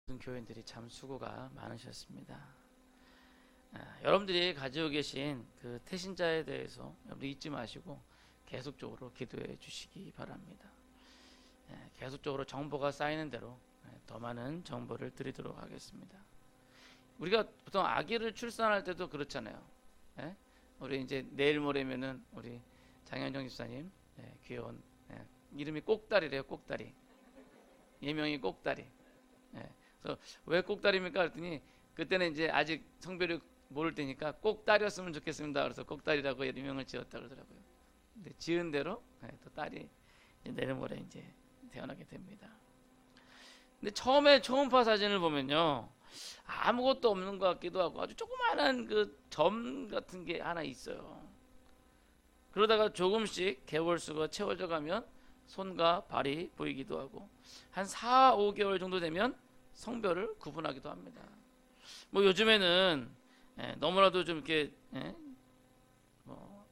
모든 교인들이 참 수고가 많으셨습니다. 여러분들이 가지고 계신 그 태신자에 대해서 여러분들 잊지 마시고 계속적으로 기도해 주시기 바랍니다. 계속적으로 정보가 쌓이는 대로 더 많은 정보를 드리도록 하겠습니다. 우리가 보통 아기를 출산할 때도 그렇잖아요. 우리 이제 내일 모레면은 우리 장현정 집사님 귀여운 이름이 꼭다리래요. 꼭다리. 예명이 꼭다리. 그래서 왜 꼭다리입니까? 그랬더니 그때는 이제 아직 성별이 모를 때니까 꼭다리였으면 좋겠습니다. 그래서 꼭다리라고 이름을 지었다 그러더라고요. 근데 지은 대로 또 딸이 내일 모레 이제 태어나게 됩니다. 근데 처음에 초음파 사진을 보면요, 아무것도 없는 것 같기도 하고 아주 조그마한 그 점 같은 게 하나 있어요. 그러다가 조금씩 개월수가 채워져 가면 손과 발이 보이기도 하고 한 4, 5개월 정도 되면 성별을 구분하기도 합니다. 뭐 요즘에는 너무나도 좀 이렇게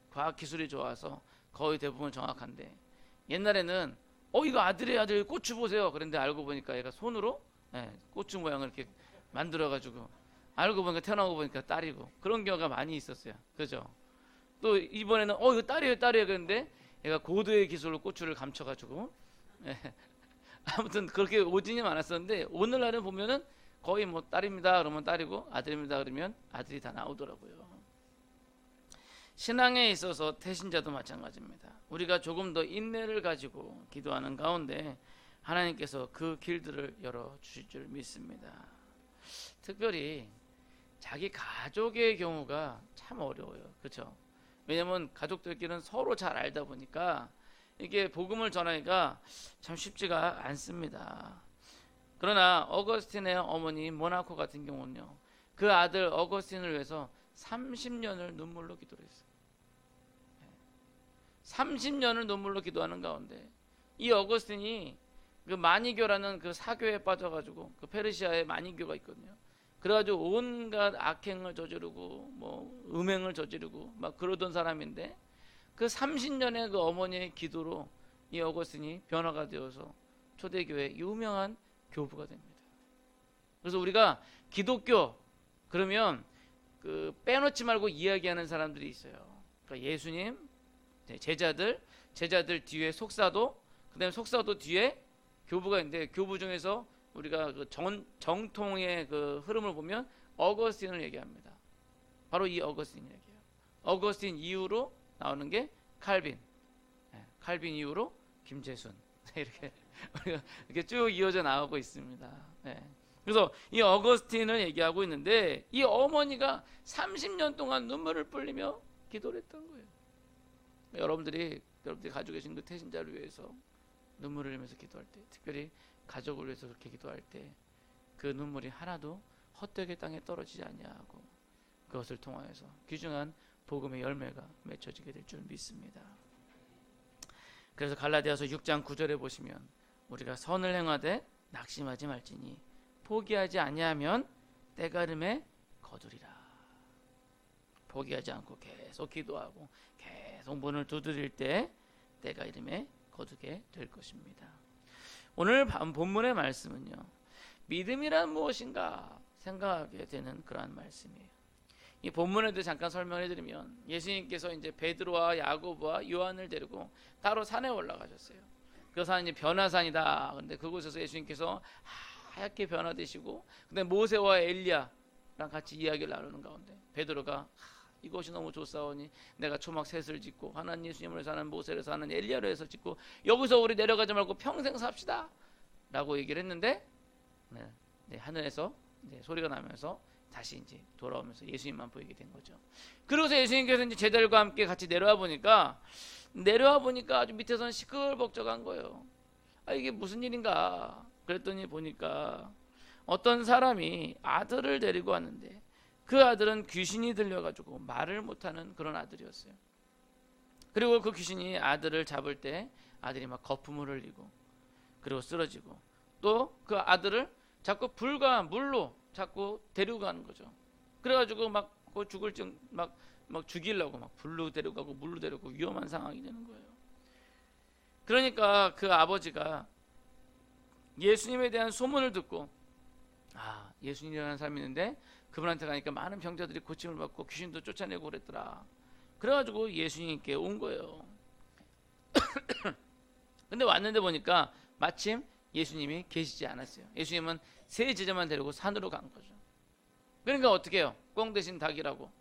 과학 기술이 좋아서 거의 대부분 정확한데, 옛날에는 이거 아들이에요, 아들 고추 보세요. 그런데 알고 보니까 얘가 손으로 고추 모양을 이렇게 만들어 가지고 알고 보니까 태어나고 보니까 딸이고, 그런 경우가 많이 있었어요. 그죠? 또 이번에는 이거 딸이에요, 딸이에요. 그런데 얘가 고도의 기술로 고추를 감춰 가지고 아무튼 그렇게 오진이 많았었는데, 오늘날은 보면은 거의 뭐 딸입니다 그러면 딸이고, 아들입니다 그러면 아들이 다 나오더라고요. 신앙에 있어서 태신자도 마찬가지입니다. 우리가 조금 더 인내를 가지고 기도하는 가운데 하나님께서 그 길들을 열어 주실 줄 믿습니다. 특별히 자기 가족의 경우가 참 어려워요. 그렇죠? 왜냐면 가족들끼리는 서로 잘 알다 보니까 이게 복음을 전하기가 참 쉽지가 않습니다. 그러나 어거스틴의 어머니 모나코 같은 경우는요, 그 아들 어거스틴을 위해서 30년을 눈물로 기도를 했어요. 30년을 눈물로 기도하는 가운데 이 어거스틴이 그 마니교라는 그 사교에 빠져가지고, 그 페르시아에 마니교가 있거든요. 그래가지고 온갖 악행을 저지르고 뭐 음행을 저지르고 막 그러던 사람인데, 그 30년의 그 어머니의 기도로 이 어거스틴이 변화가 되어서 초대교회 유명한 교부가 됩니다. 그래서 우리가 기독교 그러면 그 빼놓지 말고 이야기하는 사람들이 있어요. 그러니까 예수님, 제자들 뒤에 속사도, 그다음에 속사도 뒤에 교부가 있는데, 교부 중에서 우리가 그 정통의 그 흐름을 보면 어거스틴을 얘기합니다. 바로 이 어거스틴 얘기예요. 어거스틴 이후로 나오는 게 칼빈, 칼빈 이후로 김재순, 이렇게 우리가 이렇게 쭉 이어져 나오고 있습니다. 그래서 이 어거스틴을 얘기하고 있는데, 이 어머니가 30년 동안 눈물을 흘리며 기도를 했던 거예요. 여러분들이 가지고 계신 그 태신자를 위해서 눈물을 흘리면서 기도할 때, 특별히 가족을 위해서 그렇게 기도할 때 그 눈물이 하나도 헛되게 땅에 떨어지지 아니하고 그것을 통하여서 귀중한 복음의 열매가 맺혀지게 될 줄 믿습니다. 그래서 갈라디아서 6장 9절에 보시면, 우리가 선을 행하되 낙심하지 말지니 포기하지 아니하면 때가름에 거두리라. 포기하지 않고 계속 기도하고 계속 문을 두드릴 때 때가 이름에 거두게 될 것입니다. 오늘 본문의 말씀은요, 믿음이란 무엇인가 생각하게 되는 그러한 말씀이에요. 이 본문에도 잠깐 설명해 드리면, 예수님께서 이제 베드로와 야고보와 요한을 데리고 따로 산에 올라가셨어요. 그 산이 변화산이다. 그런데 그곳에서 예수님께서 하얗게 변화되시고, 근데 모세와 엘리야랑 같이 이야기를 나누는 가운데 베드로가 이곳이 너무 좋사오니 내가 초막 셋을 짓고 하나님 예수님을 사는 모세를 사는 엘리야를 해서 짓고 여기서 우리 내려가지 말고 평생 삽시다 라고 얘기를 했는데, 하늘에서 소리가 나면서 다시 이제 돌아오면서 예수님만 보이게 된 거죠. 그러고서 예수님께서 이제 제자들과 함께 같이 내려와 보니까 아주 밑에서는 시끌벅적한 거예요. 이게 무슨 일인가 그랬더니 보니까 어떤 사람이 아들을 데리고 왔는데, 그 아들은 귀신이 들려가지고 말을 못하는 그런 아들이었어요. 그리고 그 귀신이 아들을 잡을 때 아들이 막 거품을 흘리고 그리고 쓰러지고, 또 그 아들을 자꾸 불과 물로 자꾸 데리고 가는 거죠. 그래가지고 막 죽을 막 죽이려고 막 불로 데려가고 물로 데려가고 위험한 상황이 되는 거예요. 그러니까 그 아버지가 예수님에 대한 소문을 듣고 예수님이라는 사람이 있는데 그분한테 가니까 많은 병자들이 고침을 받고 귀신도 쫓아내고 그랬더라. 그래가지고 예수님께 온 거예요. 근데 왔는데 보니까 마침 예수님이 계시지 않았어요. 예수님은 세 제자만 데리고 산으로 간 거죠. 그러니까 어떻게 해요? 꽁 대신 닭이라고.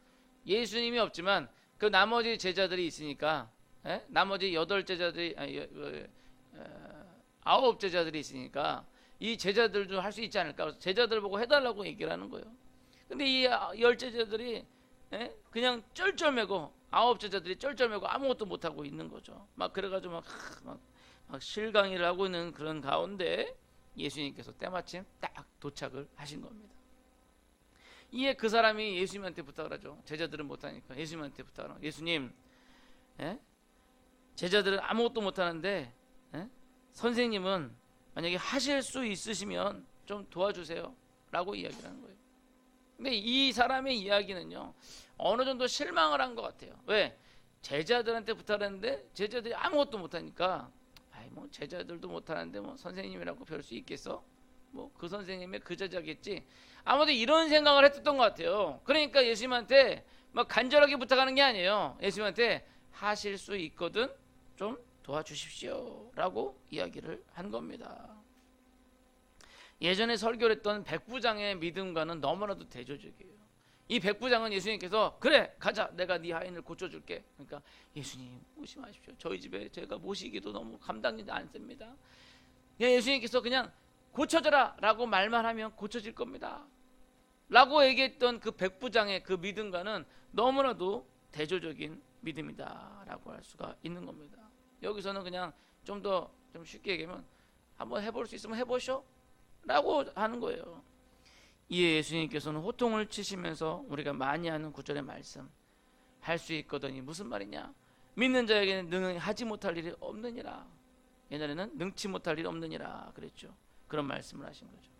예수님이 없지만 그 나머지 제자들이 있으니까, 나머지 8제자들이 아홉 제자들이 있으니까 이 제자들도 할 수 있지 않을까. 그래서 제자들 보고 해달라고 얘기를 하는 거예요. 근데 이 10제자들이 그냥 쩔쩔매고, 9제자들이 쩔쩔매고 아무것도 못하고 있는 거죠. 막 그래가지고 막 실강의를 하고 있는 그런 가운데 예수님께서 때마침 딱 도착을 하신 겁니다. 이에 그 사람이 예수님한테 부탁을 하죠. 제자들은 못하니까 예수님한테 부탁을 하죠. 예수님, 제자들은 아무것도 못하는데 선생님은 만약에 하실 수 있으시면 좀 도와주세요 라고 이야기를 하는 거예요. 근데 이 사람의 이야기는요, 어느 정도 실망을 한 것 같아요. 왜? 제자들한테 부탁했는데 제자들이 아무것도 못하니까, 뭐 제자들도 못하는데 뭐 선생님이라고 별 수 있겠어? 뭐 그 선생님의 그 제자겠지. 아무도 이런 생각을 했었던 것 같아요. 그러니까 예수님한테 막 간절하게 부탁하는 게 아니에요. 예수님한테 하실 수 있거든 좀 도와주십시오 라고 이야기를 한 겁니다. 예전에 설교를 했던 백부장의 믿음과는 너무나도 대조적이에요. 이 백부장은 예수님께서 그래 가자, 내가 네 하인을 고쳐줄게. 그러니까 예수님 오지 마십시오. 저희 집에 제가 모시기도 너무 감당이 안 됩니다. 예수님께서 그냥 고쳐져라 라고 말만 하면 고쳐질 겁니다 라고 얘기했던 그 백부장의 그 믿음과는 너무나도 대조적인 믿음이다 라고 할 수가 있는 겁니다. 여기서는 그냥 좀 더 좀 쉽게 얘기하면 한번 해볼 수 있으면 해보셔 라고 하는 거예요. 이에 예수님께서는 호통을 치시면서 우리가 많이 하는 구절의 말씀, 할 수 있거든이 무슨 말이냐, 믿는 자에게는 능히 하지 못할 일이 없느니라. 옛날에는 능치 못할 일이 없느니라 그랬죠. 그런 말씀을 하신 거죠.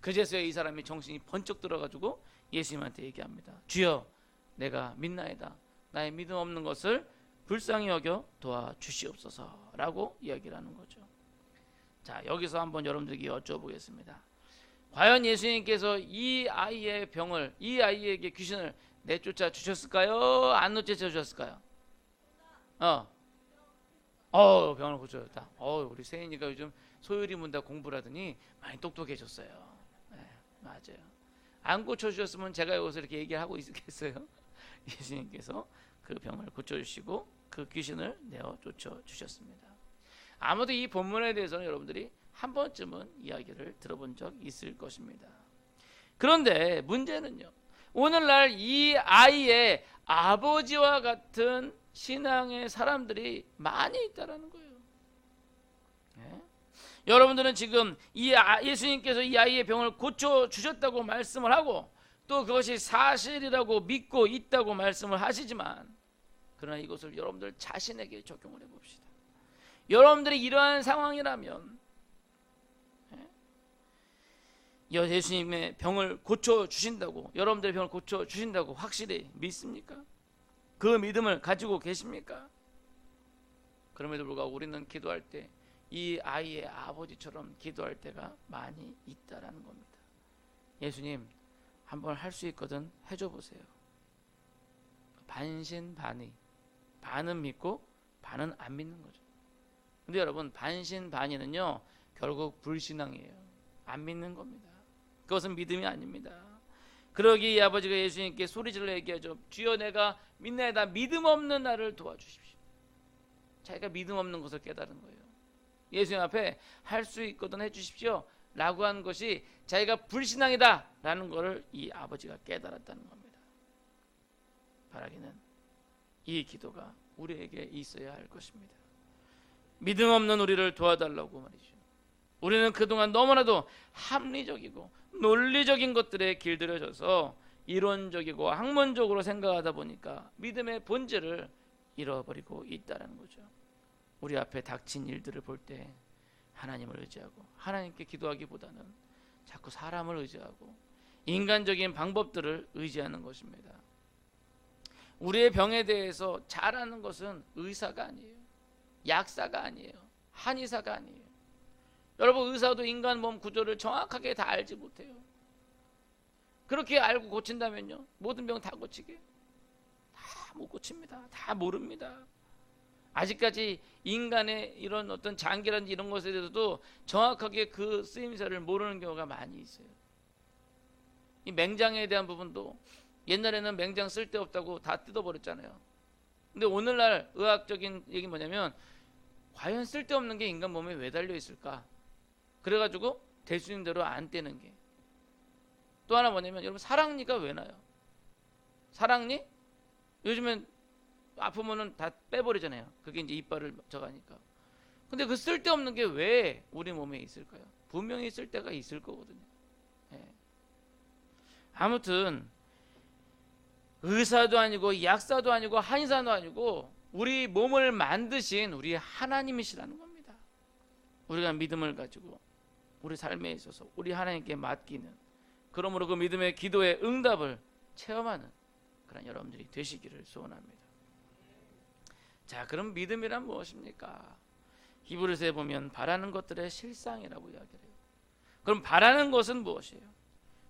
그제서야 이 사람이 정신이 번쩍 들어가지고 예수님한테 얘기합니다. 주여, 내가 믿나이다. 나의 믿음 없는 것을 불쌍히 여겨 도와주시옵소서 라고 이야기를 하는 거죠. 자, 여기서 한번 여러분들에게 여쭤보겠습니다. 과연 예수님께서 이 아이의 병을, 이 아이에게 귀신을 내쫓아 주셨을까요? 안 내쫓아 주셨을까요? 병을 고쳐줬다. 우리 세인이가 요즘 소율이 문다 공부를 하더니 많이 똑똑해졌어요. 맞아요. 안 고쳐주셨으면 제가 여기서 이렇게 얘기하고 있겠어요? 예수님께서 그 병을 고쳐주시고 그 귀신을 내어 쫓아주셨습니다. 아무도 이 본문에 대해서는 여러분들이 한 번쯤은 이야기를 들어본 적 있을 것입니다. 그런데 문제는요, 오늘날 이 아이의 아버지와 같은 신앙의 사람들이 많이 있다라는 거예요. 여러분들은 지금 예수님께서 이 아이의 병을 고쳐주셨다고 말씀을 하고 또 그것이 사실이라고 믿고 있다고 말씀을 하시지만, 그러나 이것을 여러분들 자신에게 적용을 해봅시다. 여러분들이 이러한 상황이라면 예수님의 병을 고쳐주신다고, 여러분들의 병을 고쳐주신다고 확실히 믿습니까? 그 믿음을 가지고 계십니까? 그럼에도 불구하고 우리는 기도할 때 이 아이의 아버지처럼 기도할 때가 많이 있다라는 겁니다. 예수님, 한번 할 수 있거든 해줘 보세요. 반신반의, 반은 믿고 반은 안 믿는 거죠. 근데 여러분, 반신반의는요 결국 불신앙이에요. 안 믿는 겁니다. 그것은 믿음이 아닙니다. 그러기에 이 아버지가 예수님께 소리질러 얘기하죠. 주여, 내가 믿나이다. 믿음 없는 나를 도와주십시오. 자기가 믿음 없는 것을 깨달은 거예요. 예수님 앞에 할 수 있거든 해주십시오 라고 한 것이 자기가 불신앙이다 라는 것을 이 아버지가 깨달았다는 겁니다. 바라기는 이 기도가 우리에게 있어야 할 것입니다. 믿음 없는 우리를 도와달라고 말이죠. 우리는 그동안 너무나도 합리적이고 논리적인 것들에 길들여져서 이론적이고 학문적으로 생각하다 보니까 믿음의 본질을 잃어버리고 있다는 거죠. 우리 앞에 닥친 일들을 볼 때 하나님을 의지하고 하나님께 기도하기보다는 자꾸 사람을 의지하고 인간적인 방법들을 의지하는 것입니다. 우리의 병에 대해서 잘 아는 것은 의사가 아니에요. 약사가 아니에요. 한의사가 아니에요. 여러분, 의사도 인간 몸 구조를 정확하게 다 알지 못해요. 그렇게 알고 고친다면요, 모든 병 다 고치게? 다 못 고칩니다. 다 모릅니다. 아직까지 인간의 이런 어떤 장기라든지 이런 것에 대해서도 정확하게 그 쓰임새를 모르는 경우가 많이 있어요. 이 맹장에 대한 부분도 옛날에는 맹장 쓸데없다고 다 뜯어버렸잖아요. 근데 오늘날 의학적인 얘기 뭐냐면, 과연 쓸데없는 게 인간 몸에 왜 달려 있을까? 그래가지고 될 수 있는 대로 안 떼는 게. 또 하나 뭐냐면, 여러분, 사랑니가 왜 나요? 사랑니? 요즘엔 아프면은 다 빼버리잖아요. 그게 이제 이빨을 져가니까. 근데 그 쓸데없는 게 왜 우리 몸에 있을까요? 분명히 있을 때가 있을 거거든요. 예. 아무튼 의사도 아니고 약사도 아니고 한의사도 아니고 우리 몸을 만드신 우리 하나님이시라는 겁니다. 우리가 믿음을 가지고 우리 삶에 있어서 우리 하나님께 맡기는, 그러므로 그 믿음의 기도의 응답을 체험하는 그런 여러분들이 되시기를 소원합니다. 자, 그럼 믿음이란 무엇입니까? 히브리서에 보면 바라는 것들의 실상이라고 이야기를 해요. 그럼 바라는 것은 무엇이에요?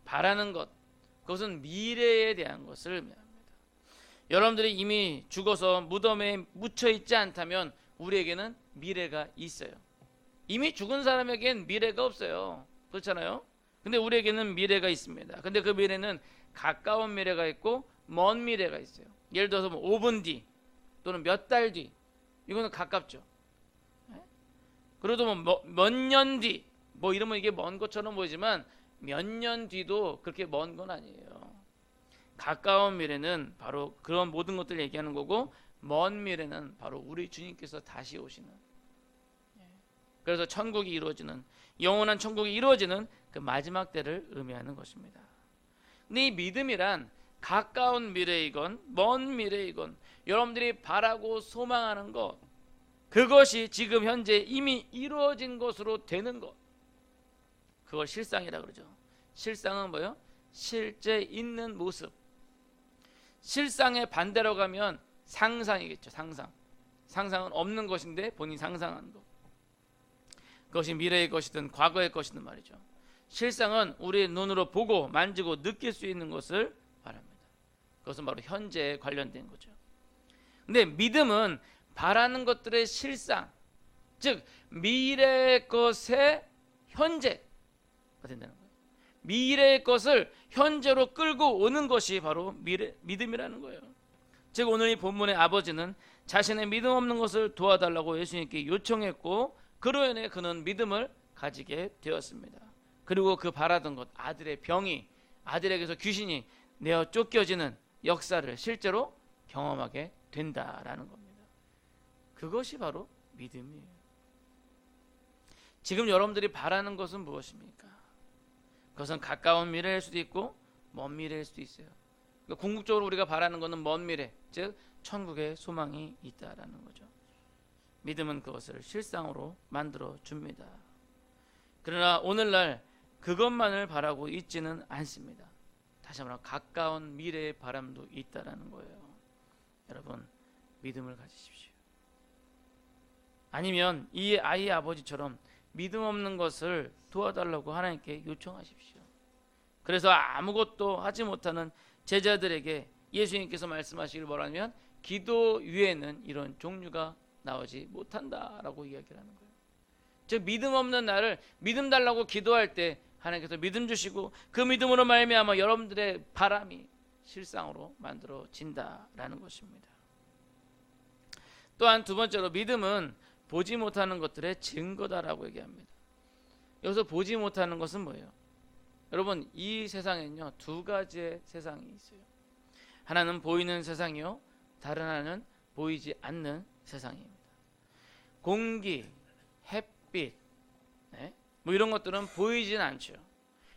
바라는 것, 그것은 미래에 대한 것을 의미합니다. 여러분들이 이미 죽어서 무덤에 묻혀 있지 않다면 우리에게는 미래가 있어요. 이미 죽은 사람에겐 미래가 없어요. 그렇잖아요? 근데 우리에게는 미래가 있습니다. 근데 그 미래는 가까운 미래가 있고 먼 미래가 있어요. 예를 들어서 뭐 5분 뒤 또는 몇 달 뒤, 이거는 가깝죠. 그래도 뭐 몇 년 뒤, 뭐 이러면 이게 먼 것처럼 보이지만 몇 년 뒤도 그렇게 먼 건 아니에요. 가까운 미래는 바로 그런 모든 것들을 얘기하는 거고, 먼 미래는 바로 우리 주님께서 다시 오시는, 그래서 천국이 이루어지는, 영원한 천국이 이루어지는 그 마지막 때를 의미하는 것입니다. 근데 이 믿음이란 가까운 미래이건 먼 미래이건 여러분들이 바라고 소망하는 것, 그것이 지금 현재 이미 이루어진 것으로 되는 것, 그걸 실상이라 그러죠. 실상은 뭐예요? 실제 있는 모습. 실상의 반대로 가면 상상이겠죠. 상상은 없는 것인데 본인이 상상하는 것. 그것이 미래의 것이든 과거의 것이든 말이죠. 실상은 우리의 눈으로 보고 만지고 느낄 수 있는 것을 말합니다. 그것은 바로 현재에 관련된 거죠. 근데 믿음은 바라는 것들의 실상, 즉 미래의 것의 현재가 된다는 거예요. 미래의 것을 현재로 끌고 오는 것이 바로 믿음이라는 거예요. 즉 오늘 이 본문의 아버지는 자신의 믿음 없는 것을 도와달라고 예수님께 요청했고, 그로 인해 그는 믿음을 가지게 되었습니다. 그리고 그 바라던 것, 아들의 병이, 아들에게서 귀신이 내어 쫓겨지는 역사를 실제로 경험하게 된다라는 겁니다. 그것이 바로 믿음이에요. 지금 여러분들이 바라는 것은 무엇입니까? 그것은 가까운 미래일 수도 있고 먼 미래일 수도 있어요. 그러니까 궁극적으로 우리가 바라는 것은 먼 미래, 즉 천국의 소망이 있다라는 거죠. 믿음은 그것을 실상으로 만들어 줍니다. 그러나 오늘날 그것만을 바라고 있지는 않습니다. 다시 한번 가까운 미래의 바람도 있다라는 거예요. 여러분, 믿음을 가지십시오. 아니면 이 아이의 아버지처럼 믿음 없는 것을 도와달라고 하나님께 요청하십시오. 그래서 아무것도 하지 못하는 제자들에게 예수님께서 말씀하시길 뭐라면, 기도 위에는 이런 종류가 나오지 못한다라고 이야기를 하는 거예요. 즉 믿음 없는 나를 믿음 달라고 기도할 때 하나님께서 믿음 주시고, 그 믿음으로 말미암아 여러분들의 바람이 실상으로 만들어진다라는 것입니다. 또한 두 번째로 믿음은 보지 못하는 것들의 증거다라고 얘기합니다. 여기서 보지 못하는 것은 뭐예요? 여러분, 이 세상에는요 두 가지의 세상이 있어요. 하나는 보이는 세상이요, 다른 하나는 보이지 않는 세상입니다. 공기, 햇빛, 뭐 이런 것들은 보이진 않죠.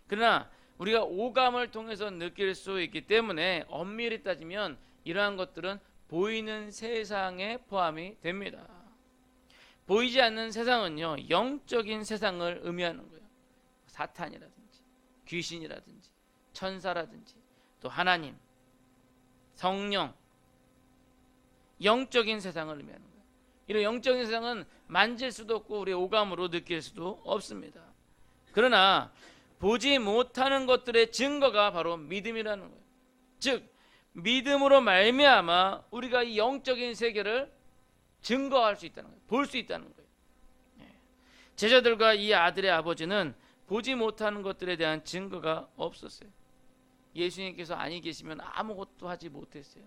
그러나 우리가 오감을 통해서 느낄 수 있기 때문에 엄밀히 따지면 이러한 것들은 보이는 세상에 포함이 됩니다. 보이지 않는 세상은요 영적인 세상을 의미하는 거예요. 사탄이라든지 귀신이라든지 천사라든지 또 하나님, 성령, 영적인 세상을 의미하는 거예요. 이런 영적인 세상은 만질 수도 없고 우리의 오감으로 느낄 수도 없습니다. 그러나 보지 못하는 것들의 증거가 바로 믿음이라는 거예요. 즉 믿음으로 말미암아 우리가 이 영적인 세계를 증거할 수 있다는 거예요. 볼 수 있다는 거예요. 제자들과 이 아들의 아버지는 보지 못하는 것들에 대한 증거가 없었어요. 예수님께서 아니 계시면 아무것도 하지 못했어요.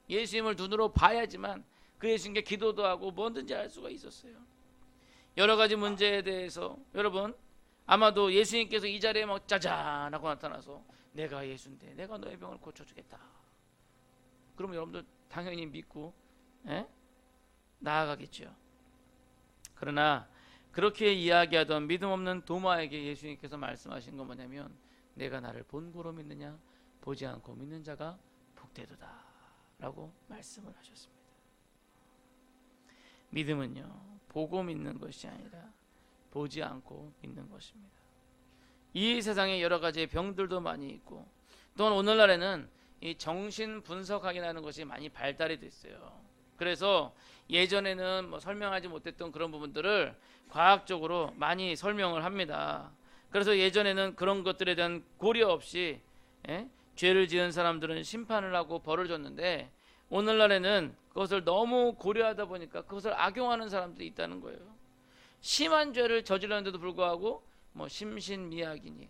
예수님을 눈으로 봐야지만 그 예수님께 기도도 하고 뭐든지 할 수가 있었어요. 여러 가지 문제에 대해서 여러분 아마도 예수님께서 이 자리에 막 짜잔 하고 나타나서 내가 예수인데 내가 너의 병을 고쳐주겠다. 그러면 여러분들 당연히 믿고 나아가겠죠. 그러나 그렇게 이야기하던 믿음 없는 도마에게 예수님께서 말씀하신 건 뭐냐면 내가 나를 본고로 믿느냐 보지 않고 믿는 자가 복되도다 라고 말씀을 하셨습니다. 믿음은요 보고 믿는 것이 아니라 보지 않고 믿는 것입니다. 이 세상에 여러 가지 병들도 많이 있고 또한 오늘날에는 이 정신 분석학이라는 것이 많이 발달이 됐어요. 그래서 예전에는 뭐 설명하지 못했던 그런 부분들을 과학적으로 많이 설명을 합니다. 그래서 예전에는 그런 것들에 대한 고려 없이 죄를 지은 사람들은 심판을 하고 벌을 줬는데 오늘날에는 그것을 너무 고려하다 보니까 그것을 악용하는 사람들이 있다는 거예요. 심한 죄를 저질렀는데도 불구하고 뭐 심신미약이니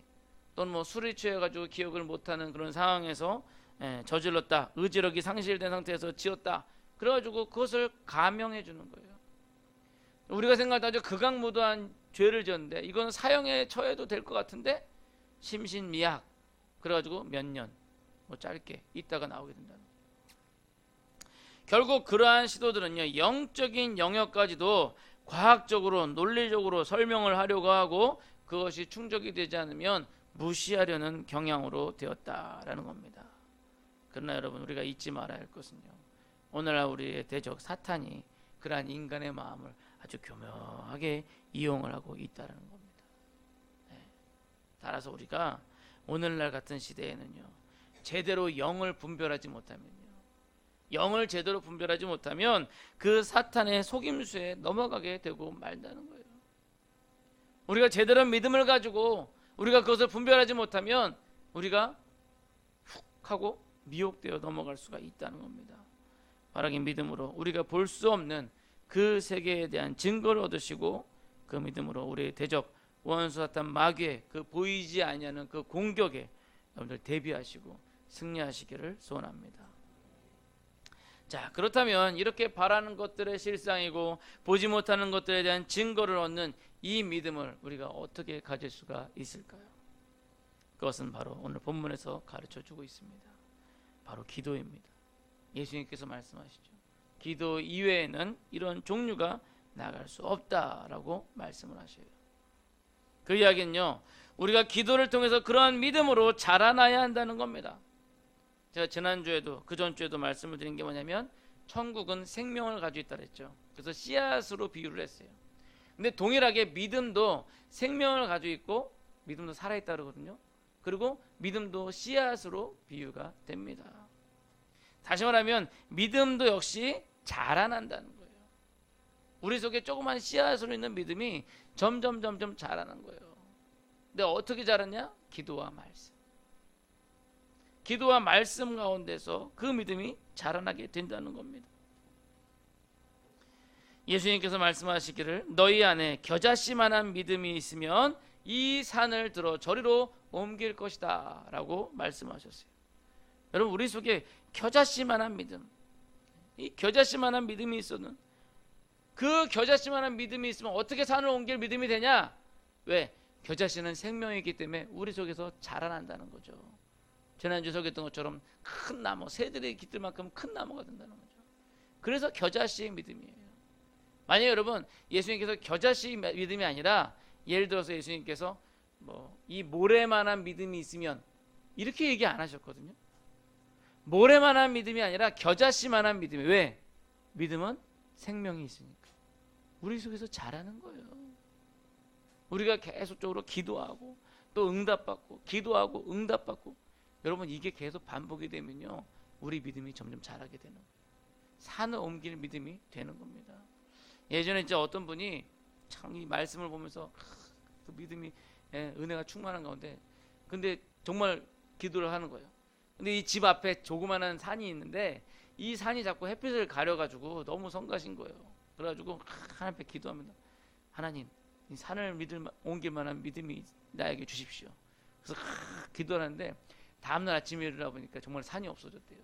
또는 뭐 술이 취해가지고 기억을 못하는 그런 상황에서 저질렀다, 의지력이 상실된 상태에서 지었다, 그래가지고 그것을 감형해 주는 거예요. 우리가 생각할 때 아주 극악무도한 죄를 지었는데 이건 사형에 처해도 될 것 같은데 심신미약 그래가지고 몇 년 뭐 짧게 있다가 나오게 된다는 거예요. 결국 그러한 시도들은요 영적인 영역까지도 과학적으로 논리적으로 설명을 하려고 하고 그것이 충족이 되지 않으면 무시하려는 경향으로 되었다라는 겁니다. 그러나 여러분 우리가 잊지 말아야 할 것은요 오늘날 우리의 대적 사탄이 그러한 인간의 마음을 아주 교묘하게 이용을 하고 있다는 겁니다. 따라서 우리가 오늘날 같은 시대에는요 제대로 영을 분별하지 못하면요 영을 제대로 분별하지 못하면 그 사탄의 속임수에 넘어가게 되고 말다는 거예요. 우리가 제대로 믿음을 가지고 우리가 그것을 분별하지 못하면 우리가 훅 하고 미혹되어 넘어갈 수가 있다는 겁니다. 바라기 믿음으로 우리가 볼 수 없는 그 세계에 대한 증거를 얻으시고 그 믿음으로 우리의 대적 원수 사탄 마귀의 그 보이지 아니하는 그 공격에 여러분들 대비하시고 승리하시기를 소원합니다. 자, 그렇다면 이렇게 바라는 것들의 실상이고 보지 못하는 것들에 대한 증거를 얻는 이 믿음을 우리가 어떻게 가질 수가 있을까요? 그것은 바로 오늘 본문에서 가르쳐주고 있습니다. 바로 기도입니다. 예수님께서 말씀하시죠. 기도 이외에는 이런 종류가 나갈 수 없다라고 말씀을 하셔요. 그 이야기는요 우리가 기도를 통해서 그러한 믿음으로 자라나야 한다는 겁니다. 제가 지난주에도 그 전주에도 말씀을 드린 게 뭐냐면 천국은 생명을 가지고 있다 그랬죠. 그래서 씨앗으로 비유를 했어요. 근데 동일하게 믿음도 생명을 가지고 있고 믿음도 살아있다 그러거든요. 그리고 믿음도 씨앗으로 비유가 됩니다. 다시 말하면 믿음도 역시 자라난다는 거예요. 우리 속에 조그만 씨앗으로 있는 믿음이 점점 자라는 거예요. 근데 어떻게 자랐냐? 기도와 말씀. 기도와 말씀 가운데서 그 믿음이 자라나게 된다는 겁니다. 예수님께서 말씀하시기를 너희 안에 겨자씨만한 믿음이 있으면 이 산을 들어 저리로 옮길 것이다 라고 말씀하셨어요. 여러분 우리 속에 겨자씨만한 믿음, 이 겨자씨만한 믿음이 있어는 그 겨자씨만한 믿음이 있으면 어떻게 산을 옮길 믿음이 되냐? 왜? 겨자씨는 생명이기 때문에 우리 속에서 자라난다는 거죠. 지난주에 소개했던 것처럼 큰 나무, 새들이 깃들 만큼 큰 나무가 된다는 거죠. 그래서 겨자씨의 믿음이에요. 만약에 여러분 예수님께서 겨자씨 믿음이 아니라 예를 들어서 예수님께서 뭐 이 모래만한 믿음이 있으면 이렇게 얘기 안 하셨거든요. 모래만한 믿음이 아니라 겨자씨만한 믿음이. 왜? 믿음은 생명이 있으니까 우리 속에서 자라는 거예요. 우리가 계속적으로 기도하고 또 응답받고 기도하고 응답받고 여러분 이게 계속 반복이 되면요 우리 믿음이 점점 자라게 되는 거예요. 산을 옮길 믿음이 되는 겁니다. 예전에 진짜 어떤 분이 참 이 말씀을 보면서 그 믿음이 은혜가 충만한 가운데 근데 정말 기도를 하는 거예요. 근데 이 집 앞에 조그마한 산이 있는데 이 산이 자꾸 햇빛을 가려가지고 너무 성가신 거예요. 그래가지고 하나님 앞에 기도합니다. 하나님, 이 산을 옮길 만한 믿음이 나에게 주십시오. 그래서 기도하는데 다음날 아침에 일어나 보니까 정말 산이 없어졌대요.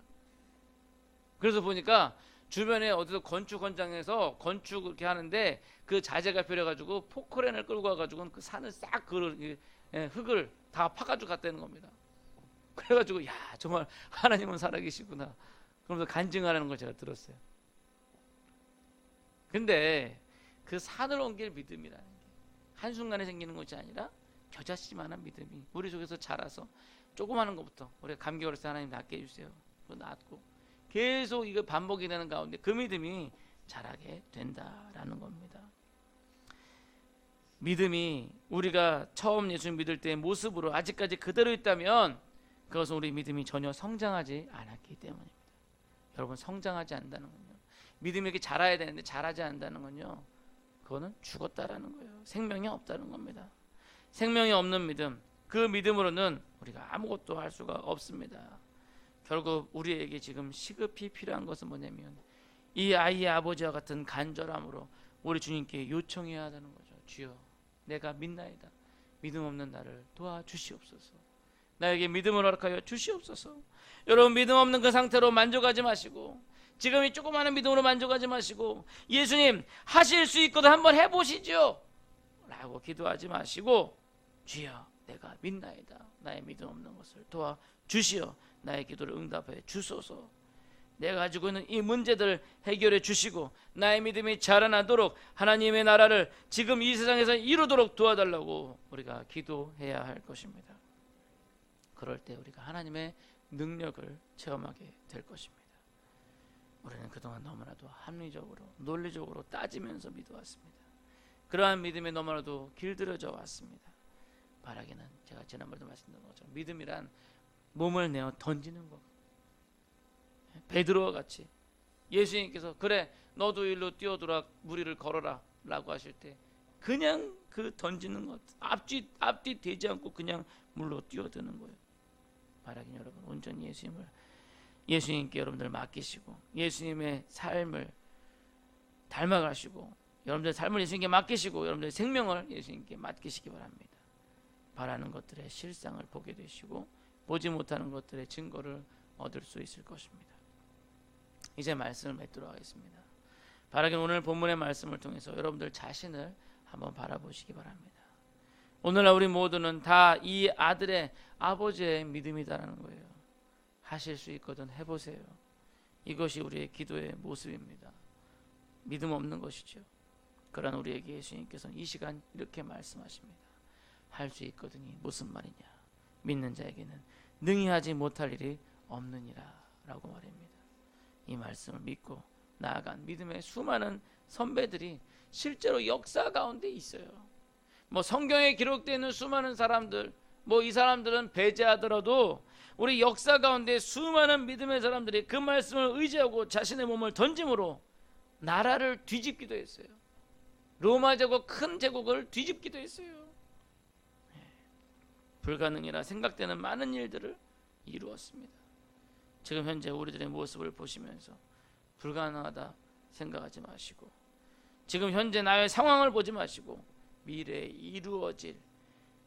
그래서 보니까 주변에 어디서 건축 현장에서 건축 이렇게 하는데 그 자재가 필요해가지고 포크레인을 끌고 와가지고 그 산을 싹 흙을 다 파가지고 갔다는 겁니다. 그래가지고 야 정말 하나님은 살아계시구나. 그러면서 간증하라는 걸 제가 들었어요. 근데 그 산을 옮길 믿음이라는 게 한순간에 생기는 것이 아니라 겨자씨만한 믿음이 우리 속에서 자라서 조그마한 것부터 우리가 감기 걸렸을 때 하나님 낫게 해주세요. 그거 낫고 계속 이거 반복이 되는 가운데 그 믿음이 자라게 된다라는 겁니다. 믿음이 우리가 처음 예수 믿을 때의 모습으로 아직까지 그대로 있다면 그것은 우리 믿음이 전혀 성장하지 않았기 때문입니다. 여러분 성장하지 않는다는 건요. 믿음이 이렇게 자라야 되는데 자라지 않는다는 건요. 그거는 죽었다라는 거예요. 생명이 없다는 겁니다. 생명이 없는 믿음, 그 믿음으로는 우리가 아무것도 할 수가 없습니다. 결국 우리에게 지금 시급히 필요한 것은 뭐냐면 이 아이의 아버지와 같은 간절함으로 우리 주님께 요청해야 하는 거죠. 주여 내가 믿나이다. 믿음 없는 나를 도와주시옵소서. 나에게 믿음을 허락하여 주시옵소서. 여러분 믿음 없는 그 상태로 만족하지 마시고 지금 이 조그마한 믿음으로 만족하지 마시고 예수님 하실 수 있거든 한번 해보시죠 라고 기도하지 마시고 주여 내가 믿나이다. 나의 믿음 없는 것을 도와주시어 나의 기도를 응답해 주소서. 내가 가지고 있는 이 문제들을 해결해 주시고 나의 믿음이 자라나도록 하나님의 나라를 지금 이 세상에서 이루도록 도와달라고 우리가 기도해야 할 것입니다. 그럴 때 우리가 하나님의 능력을 체험하게 될 것입니다. 우리는 그동안 너무나도 합리적으로 논리적으로 따지면서 믿어왔습니다. 그러한 믿음에 너무나도 길들여져 왔습니다. 바라기는 제가 지난번에도 말씀드린 것처럼 믿음이란 몸을 내어 던지는 것. 베드로와 같이 예수님께서 그래 너도 일로 뛰어들어 무리를 걸어라 라고 하실 때 그냥 그 던지는 것 앞뒤 되지 않고 그냥 물로 뛰어드는 거예요. 바라긴 여러분 온전히 예수님께 여러분들 맡기시고 예수님의 삶을 닮아가시고 여러분들의 삶을 예수님께 맡기시고 여러분들의 생명을 예수님께 맡기시기 바랍니다. 바라는 것들의 실상을 보게 되시고 보지 못하는 것들의 증거를 얻을 수 있을 것입니다. 이제 말씀을 맺도록 하겠습니다. 바라긴 오늘 본문의 말씀을 통해서 여러분들 자신을 한번 바라보시기 바랍니다. 오늘날 우리 모두는 다 이 아들의 아버지의 믿음이다라는 거예요. 하실 수 있거든 해보세요. 이것이 우리의 기도의 모습입니다. 믿음 없는 것이죠. 그러나 우리에게 예수님께서는 이 시간 이렇게 말씀하십니다. 할 수 있거든이 무슨 말이냐. 믿는 자에게는 능히 하지 못할 일이 없느니라 라고 말합니다. 이 말씀을 믿고 나아간 믿음의 수많은 선배들이 실제로 역사 가운데 있어요. 뭐 성경에 기록되어 수많은 사람들 뭐 이 사람들은 배제하더라도 우리 역사 가운데 수많은 믿음의 사람들이 그 말씀을 의지하고 자신의 몸을 던짐으로 나라를 뒤집기도 했어요. 로마 제국 큰 제국을 뒤집기도 했어요. 불가능이라 생각되는 많은 일들을 이루었습니다. 지금 현재 우리들의 모습을 보시면서 불가능하다 생각하지 마시고 지금 현재 나의 상황을 보지 마시고 미래에 이루어질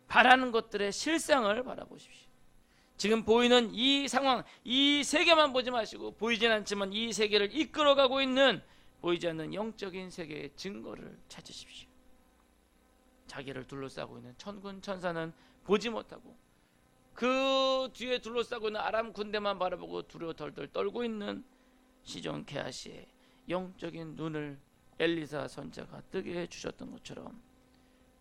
바라는 것들의 실상을 바라보십시오. 지금 보이는 이 상황, 이 세계만 보지 마시고 보이진 않지만 이 세계를 이끌어가고 있는 보이지 않는 영적인 세계의 증거를 찾으십시오. 자기를 둘러싸고 있는 천군 천사는 보지 못하고 그 뒤에 둘러싸고 있는 아람 군대만 바라보고 두려워 덜덜 떨고 있는 시종 게하시의 영적인 눈을 엘리사 선자가 뜨게 해주셨던 것처럼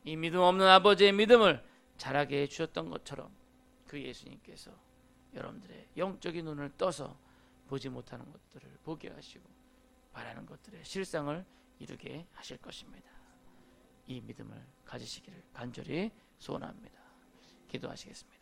이 믿음 없는 아버지의 믿음을 자라게 해주셨던 것처럼 그 예수님께서 여러분들의 영적인 눈을 떠서 보지 못하는 것들을 보게 하시고 바라는 것들의 실상을 이루게 하실 것입니다. 이 믿음을 가지시기를 간절히 소원합니다. 기도하시겠습니다.